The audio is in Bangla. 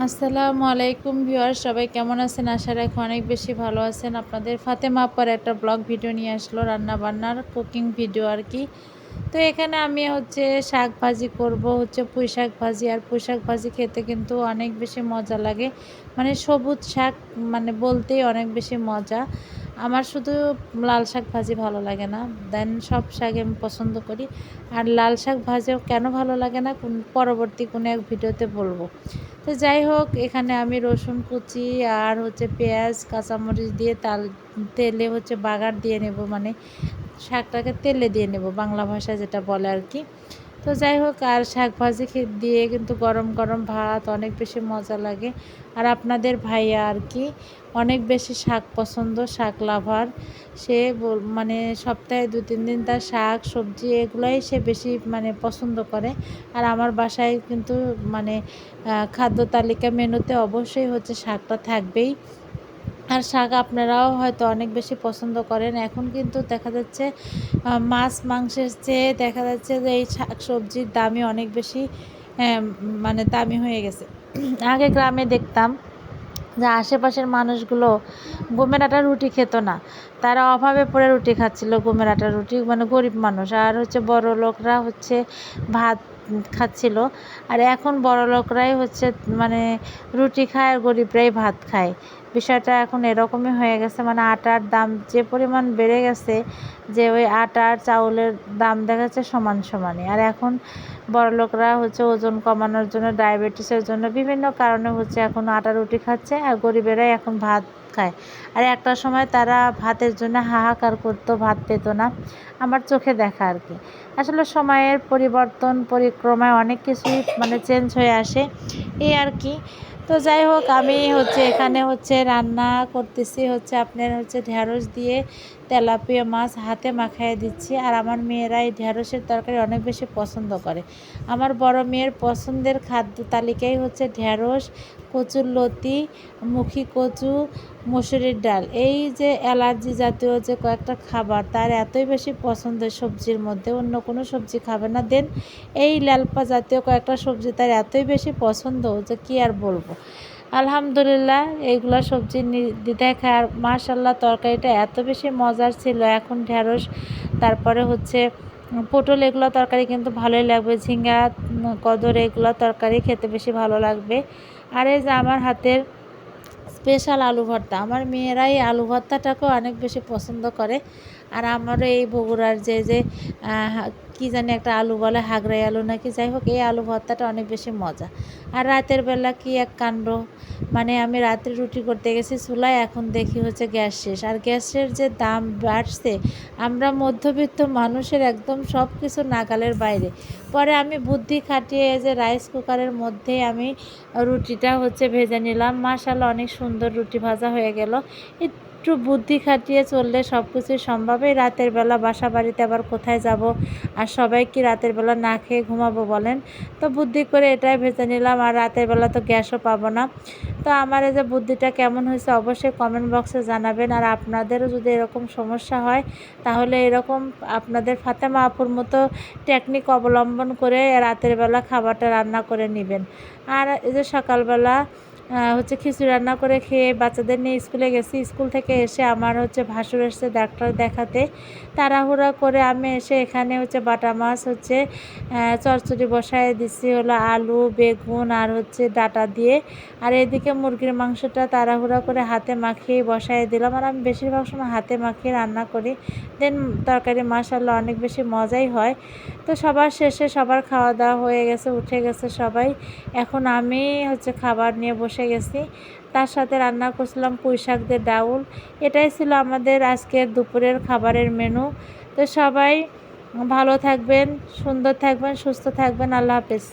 আসসালামু আলাইকুম ভিউয়ার, সবাই কেমন আছেন? আশা রাখি অনেক বেশি ভালো আছেন। আপনাদের ফাতেমা আপার একটা ব্লগ ভিডিও নিয়ে আসলো, রান্না বান্নার কুকিং ভিডিও আর কি। তো এখানে আমি শাক ভাজি করব, পুঁই শাক ভাজি। আর পুঁই শাক ভাজি খেতে কিন্তু অনেক বেশি মজা লাগে। মানে সবুজ শাক মানে বলতেই অনেক বেশি মজা। আমার শুধু লাল শাক ভাজি ভালো লাগে না, দেন সব শাক আমি পছন্দ করি। আর লাল শাক ভাজিও কেন ভালো লাগে না পরবর্তী কোনো এক ভিডিওতে বলবো। তো যাই হোক, এখানে আমি রসুন কুচি আর পেঁয়াজ কাঁচামরিচ দিয়ে তেলে বাগার দিয়ে নেব, মানে শাকটাকে তেলে দিয়ে নেব, বাংলা ভাষায় যেটা বলে আর কি। তো যাই হোক, আর শাক ভাজি দিয়ে কিন্তু গরম গরম ভাত অনেক বেশি মজা লাগে। আর আপনাদের ভাইয়া আর কি অনেক বেশি শাক পছন্দ, শাক লাভার। সে মানে সপ্তাহে 2-3 দিন তার শাক সবজি এগুলাই সে বেশি মানে পছন্দ করে। আর আমার বাসায় কিন্তু মানে খাদ্য তালিকা মেনুতে অবশ্যই শাকটা থাকবেই। আর শাক আপনারাও হয়তো অনেক বেশি পছন্দ করেন। এখন কিন্তু দেখা যাচ্ছে মাছ মাংসের চেয়ে দেখা যাচ্ছে যে এই শাক সবজির দামই অনেক বেশি মানে দামি হয়ে গেছে। আগে গ্রামে দেখতাম যে আশেপাশের মানুষগুলো গমের আটার রুটি খেত না, তারা অভাবে পড়ে রুটি খাচ্ছিল, গমের আটার রুটি, মানে গরিব মানুষ। আর বড় লোকরা ভাত খাচ্ছিল। আর এখন বড় লোকরাই মানে রুটি খায় আর গরিবরাই ভাত খায়। বিষয়টা এখন এরকমই হয়ে গেছে, মানে আটার দাম যে পরিমাণ বেড়ে গেছে যে ওই আটার চাউলের দাম দেখা যাচ্ছে সমান সমানই। আর এখন বড়লোকরা ওজন কমানোর জন্য, ডায়াবেটিসের জন্য বিভিন্ন কারণে এখন আটা রুটি খাচ্ছে, আর গরিবেরাই এখন ভাত খায়। আর একটা সময় তারা ভাতের জন্য হাহাকার করতো, ভাত পেত না। আমার চোখে দেখা আর কি। আসলে সময়ের পরিবর্তন পরিক্রমায় অনেক কিছুই মানে চেঞ্জ হয়ে আসে, এই আর কি। তো যাই হোক, আমি এখানে রান্না করতেছি আপনার ঢেঁড়স দিয়ে তেলাপিয়া মাছ হাতে মাখায় দিচ্ছি। আর আমার মেয়েরা এই ঢেঁড়সের তরকারি অনেক বেশি পছন্দ করে। আমার বড় মেয়ের পছন্দের খাদ্য তালিকায় ঢেঁড়স, কচুরলতি, মুখী কচু, মসুরির ডাল। এই যে অ্যালার্জি জাতীয় যে কয়েকটা খাবার তার এতই বেশি পছন্দ সবজির মধ্যে, অন্য কোনো সবজি খাবে না। দেন এই লালপা জাতীয় কয়েকটা সবজি তার এতই বেশি পছন্দ যে কী আর বলবো। আলহামদুলিল্লাহ, এইগুলো সবজি দ্বিধায় খায়। আর মাশাল্লাহ, তরকারিটা এত বেশি মজার ছিল। এখন ঢেঁড়স, তারপরে পটল, এগুলো তরকারি কিন্তু ভালোই লাগবে। ঝিঙ্গা, কদর, এগুলো তরকারি খেতে বেশি ভালো লাগবে। আর এই যে আমার হাতের স্পেশাল আলু ভর্তা, আমার মেয়েরাই আলু ভর্তাটাকেও অনেক বেশি পছন্দ করে। আর আমারও এই বগুড়ার যে কি জানি একটা আলু বলে, হাগরাই আলু নাকি, যাই হোক, এই আলু ভর্তাটা অনেক বেশি মজা। আর রাতের বেলা কি এক কাণ্ড, মানে আমি রাত্রে রুটি করতে গেছি চুলায়, এখন দেখি গ্যাস শেষ। আর গ্যাসের যে দাম বাড়ছে, আমরা মধ্যবিত্ত মানুষের একদম সব কিছু নাগালের বাইরে। পরে আমি বুদ্ধি খাটিয়ে যে রাইস কুকারের মধ্যে আমি রুটিটা ভেজে নিলাম। মাশাআল্লাহ, অনেক সুন্দর রুটি ভাজা হয়ে গেল। একটু বুদ্ধি খাটিয়ে চললে সব কিছুই সম্ভব। এই রাতের বেলা বাসা বাড়িতে আবার কোথায় যাব, আর সবাই কি রাতের বেলা না খেয়ে ঘুমাবো বলেন? তো বুদ্ধি করে এটাই ভেজে নিলাম। আর রাতের বেলা তো গ্যাসও পাবো না। তো আমার এই যে বুদ্ধিটা কেমন হয়েছে অবশ্যই কমেন্ট বক্সে জানাবেন। আর আপনাদেরও যদি এরকম সমস্যা হয়, তাহলে এরকম আপনাদের ফাতেমা আপুর মতো টেকনিক অবলম্বন করে রাতের বেলা খাবারটা রান্না করে নেবেন। আর এই যে সকালবেলা খিচুড়ি রান্না করে খেয়ে বাচ্চাদের নিয়ে স্কুলে গেছি। স্কুল থেকে এসে আমার ভাসুর এসেছে ডাক্তার দেখাতে। তাড়াহুড়া করে আমি এসে এখানে বাটা মাছ চচ্চড়ি বসায় দিচ্ছি আলু, বেগুন আর ডাঁটা দিয়ে। আর এদিকে মুরগির মাংসটা তাড়াহুড়া করে হাতে মাখিয়ে বসায় দিলাম। আর আমি বেশিরভাগ সময় হাতে মাখিয়ে রান্না করি। দেন তরকারি মাশাআল্লাহ অনেক বেশি মজাই হয়। তো সবার শেষে সবার খাওয়া দাওয়া হয়ে গেছে, উঠে গেছে সবাই। এখন আমি খাবার নিয়ে বসে গেছি। তার সাথে রান্না করছিলাম পুঁই শাক দিয়ে ডাউল। এটাই ছিল আমাদের আজকের দুপুরের খাবারের মেনু। তো সবাই ভালো থাকবেন, সুন্দর থাকবেন, সুস্থ থাকবেন। আল্লাহ হাফেজ।